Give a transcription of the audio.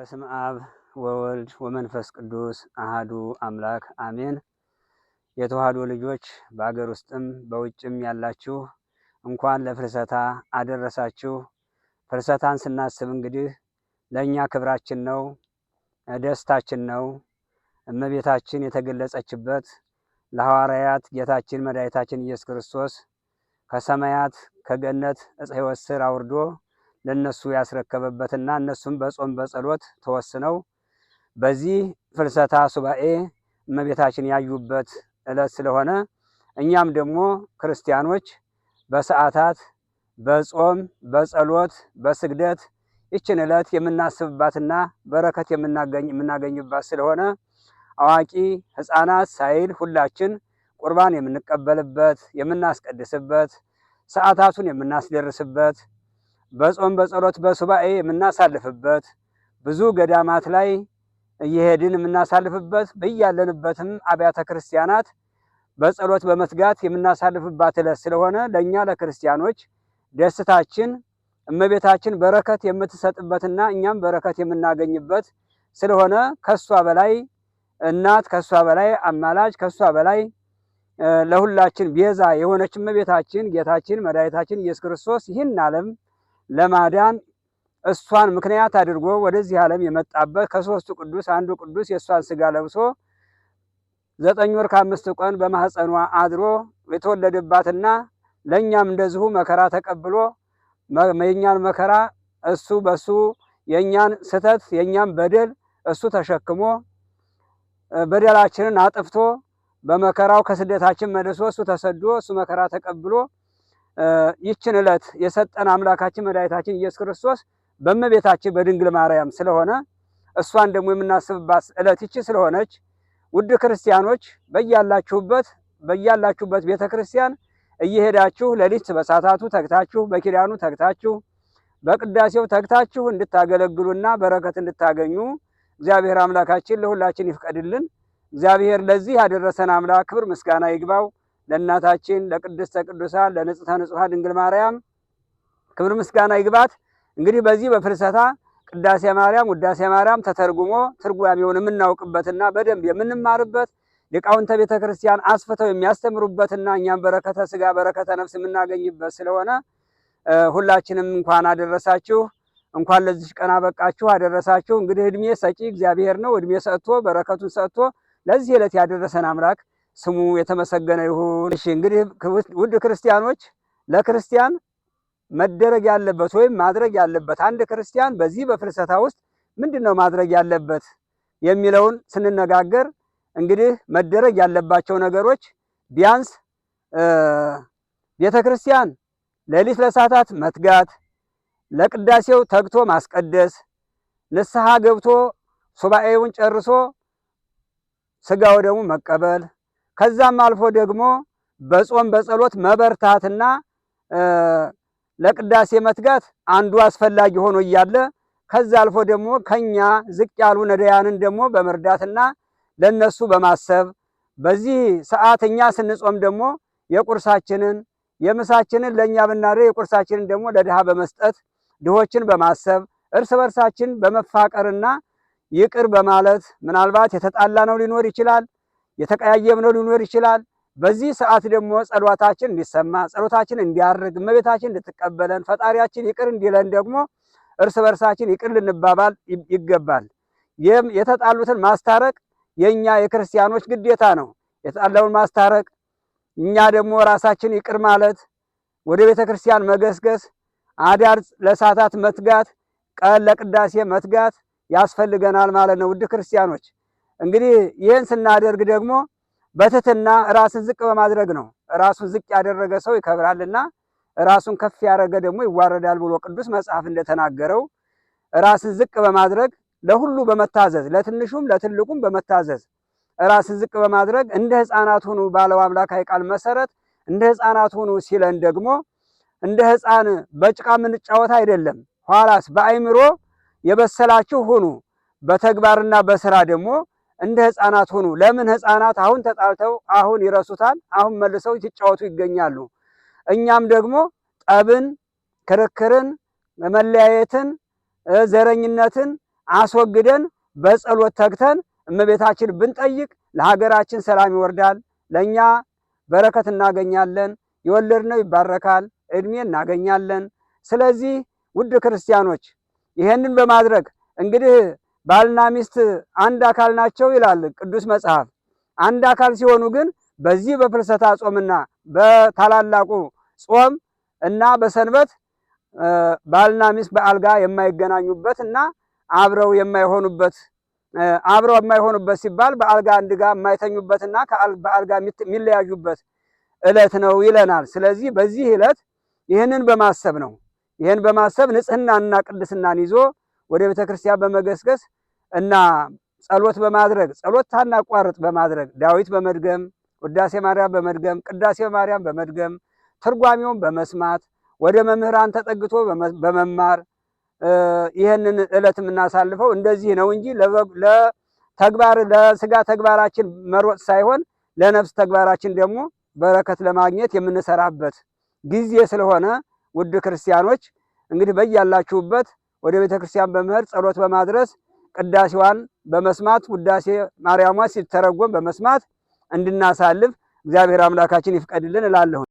በስመ አብ ወወልድ ወመንፈስ ቅዱስ አሃዱ አምላክ አሜን። የተዋህዶ ልጆች በአገር ውስጥም በውጭም ያላችሁ እንኳን ለፍልሰታ አደረሳችሁ። ፍልሰታን ስናስብ እንግዲህ ለእኛ ክብራችን ነው፣ ደስታችን ነው። እመቤታችን የተገለጸችበት ለሐዋርያት ጌታችን መድኃኒታችን ኢየሱስ ክርስቶስ ከሰማያት ከገነት ዕፀ ሕይወት ስር አውርዶ ለነሱ ያስረከበበትና እነሱም በጾም በጸሎት ተወስነው በዚህ ፍልሰታ ሱባኤ እመቤታችን ያዩበት ዕለት ስለሆነ እኛም ደግሞ ክርስቲያኖች በሰዓታት በጾም በጸሎት በስግደት ይችን ዕለት የምናስብባትና በረከት የምናገኝባት ስለሆነ አዋቂ ሕፃናት ሳይል ሁላችን ቁርባን የምንቀበልበት የምናስቀድስበት ሰዓታቱን የምናስደርስበት በጾም በጸሎት በሱባኤ የምናሳልፍበት ብዙ ገዳማት ላይ እየሄድን የምናሳልፍበት በያለንበትም አብያተ ክርስቲያናት በጸሎት በመትጋት የምናሳልፍባት ዕለት ስለሆነ ለእኛ ለክርስቲያኖች ደስታችን እመቤታችን በረከት የምትሰጥበትና እኛም በረከት የምናገኝበት ስለሆነ ከሷ በላይ እናት ከሷ በላይ አማላጅ ከሷ በላይ ለሁላችን ቤዛ የሆነች እመቤታችን ጌታችን መድኃኒታችን ኢየሱስ ክርስቶስ ይህን ዓለም ለማዳን እሷን ምክንያት አድርጎ ወደዚህ ዓለም የመጣበት ከሶስቱ ቅዱስ አንዱ ቅዱስ የእሷን ስጋ ለብሶ 9 ወር ከ5 ቀን በማህፀኗ አድሮ የተወለደባትና ለእኛም እንደዚሁ መከራ ተቀብሎ የኛን መከራ እሱ በሱ የኛን ስተት የኛን በደል እሱ ተሸክሞ በደላችንን አጥፍቶ በመከራው ከስደታችን መልሶ እሱ ተሰዶ እሱ መከራ ተቀብሎ ይችን ዕለት የሰጠን አምላካችን መድኃኒታችን ኢየሱስ ክርስቶስ በእመቤታችን በድንግል ማርያም ስለሆነ እሷን ደግሞ የምናስብባት ዕለት ይቺ ስለሆነች ውድ ክርስቲያኖች በያላችሁበት ቤተክርስቲያን እየሄዳችሁ ሌሊት በሰዓታቱ ተግታችሁ በኪዳኑ ተግታችሁ በቅዳሴው ተግታችሁ እንድታገለግሉና በረከት እንድታገኙ እግዚአብሔር አምላካችን ለሁላችን ይፍቀድልን። እግዚአብሔር ለዚህ ያደረሰን አምላክ ክብር ምስጋና ይግባው። ለእናታችን ለቅድስተ ቅዱሳን ለንጽሕተ ንጹሐን ድንግል ማርያም ክብር ምስጋና ይግባት። እንግዲህ በዚህ በፍልሰታ ቅዳሴ ማርያም ውዳሴ ማርያም ተተርጉሞ ትርጓሜውን የምናውቅበትና በደንብ የምንማርበት ሊቃውንተ ቤተ ክርስቲያን አስፍተው የሚያስተምሩበትና እኛም በረከተ ስጋ በረከተ ነፍስ የምናገኝበት ስለሆነ ሁላችንም እንኳን አደረሳችሁ፣ እንኳን ለዚህ ቀን አበቃችሁ አደረሳችሁ። እንግዲህ እድሜ ሰጪ እግዚአብሔር ነው። እድሜ ሰጥቶ በረከቱን ሰጥቶ ለዚህ ዕለት ያደረሰን አምላክ ስሙ የተመሰገነ ይሁን። እሺ እንግዲህ ውድ ክርስቲያኖች ለክርስቲያን መደረግ ያለበት ወይም ማድረግ ያለበት አንድ ክርስቲያን በዚህ በፍልሰታ ውስጥ ምንድነው ማድረግ ያለበት የሚለውን ስንነጋገር እንግዲህ መደረግ ያለባቸው ነገሮች ቢያንስ ቤተክርስቲያን ሌሊት ለሰዓታት መትጋት፣ ለቅዳሴው ተግቶ ማስቀደስ፣ ንስሐ ገብቶ ሱባኤውን ጨርሶ ስጋ ወደሙ መቀበል፣ ከዛም አልፎ ደግሞ በጾም በጸሎት መበርታትና ለቅዳሴ መትጋት አንዱ አስፈላጊ ሆኖ እያለ ከዛ አልፎ ደግሞ ከኛ ዝቅ ያሉ ነዳያንን ደግሞ በመርዳትና ለነሱ በማሰብ በዚህ ሰዓት እኛ ስንጾም ደግሞ የቁርሳችንን የምሳችንን ለኛ ብናደርግ የቁርሳችንን ደግሞ ለድሃ በመስጠት ድሆችን በማሰብ እርስ በርሳችን በመፋቀርና ይቅር በማለት ምናልባት የተጣላነው ሊኖር ይችላል፣ የተቀያየምነው ሊኖር ይችላል። በዚህ ሰዓት ደግሞ ጸሎታችን እንዲሰማ ጸሎታችን እንዲያርግ እመቤታችን እንድትቀበለን ፈጣሪያችን ይቅር እንዲለን ደግሞ እርስ በርሳችን ይቅር ልንባባል ይገባል። የተጣሉትን ማስታረቅ የኛ የክርስቲያኖች ግዴታ ነው። የተጣላውን ማስታረቅ እኛ ደግሞ ራሳችን ይቅር ማለት ወደ ቤተ ክርስቲያን መገስገስ አዳር ለሰዓታት መትጋት ቀን ለቅዳሴ መትጋት ያስፈልገናል ማለት ነው። ውድ ክርስቲያኖች እንግዲህ ይህን ስናደርግ ደግሞ በትህትና ራስን ዝቅ በማድረግ ነው። ራሱን ዝቅ ያደረገ ሰው ይከብራልና ራሱን ከፍ ያደረገ ደግሞ ይዋረዳል ብሎ ቅዱስ መጽሐፍ እንደተናገረው ራስን ዝቅ በማድረግ ለሁሉ በመታዘዝ ለትንሹም ለትልቁም በመታዘዝ ራስን ዝቅ በማድረግ እንደ ሕፃናት ሁኑ ባለው አምላካዊ ቃል መሰረት እንደ ሕፃናት ሁኑ ሲለን ደግሞ እንደ ሕፃን በጭቃ የምንጫወት አይደለም። ኋላስ በአይምሮ የበሰላችሁ ሁኑ፣ በተግባርና በስራ ደግሞ እንደ ሕፃናት ሁኑ። ለምን ሕፃናት አሁን ተጣልተው አሁን ይረሱታል፣ አሁን መልሰው ሲጫወቱ ይገኛሉ። እኛም ደግሞ ጠብን፣ ክርክርን፣ መለያየትን፣ ዘረኝነትን አስወግደን በጸሎት ተግተን እመቤታችን ብንጠይቅ ለሀገራችን ሰላም ይወርዳል፣ ለኛ በረከት እናገኛለን፣ የወለድነው ይባረካል፣ እድሜ እናገኛለን። ስለዚህ ውድ ክርስቲያኖች ይሄንን በማድረግ እንግዲህ ባልና ሚስት አንድ አካል ናቸው ይላል ቅዱስ መጽሐፍ። አንድ አካል ሲሆኑ ግን በዚህ በፍልሰታ ጾምና በታላላቁ ጾም እና በሰንበት ባልና ሚስት በአልጋ የማይገናኙበት እና አብረው የማይሆኑበት ሲባል በአልጋ አንድ ጋር የማይተኙበትና በአልጋ የሚለያዩበት ዕለት ነው ይለናል። ስለዚህ በዚህ ዕለት ይህንን በማሰብ ነው። ይህን በማሰብ ንጽህናንና ቅድስናን ይዞ ወደ ቤተክርስቲያን በመገስገስ እና ጸሎት በማድረግ ጸሎት ሳናቋርጥ በማድረግ ዳዊት በመድገም ውዳሴ ማርያም በመድገም ቅዳሴ ማርያም በመድገም ትርጓሜውን በመስማት ወደ መምህራን ተጠግቶ በመማር ይህንን ዕለት የምናሳልፈው እንደዚህ ነው እንጂ ለተግባር ለስጋ ተግባራችን መሮጥ ሳይሆን ለነፍስ ተግባራችን ደግሞ በረከት ለማግኘት የምንሰራበት ጊዜ ስለሆነ ውድ ክርስቲያኖች እንግዲህ በያላችሁበት ወደ ቤተክርስቲያን በመሄድ ጸሎት በማድረስ ቅዳሴዋን በመስማት ውዳሴ ማርያሟ ሲተረጎም በመስማት እንድናሳልፍ እግዚአብሔር አምላካችን ይፍቀድልን እላለሁ።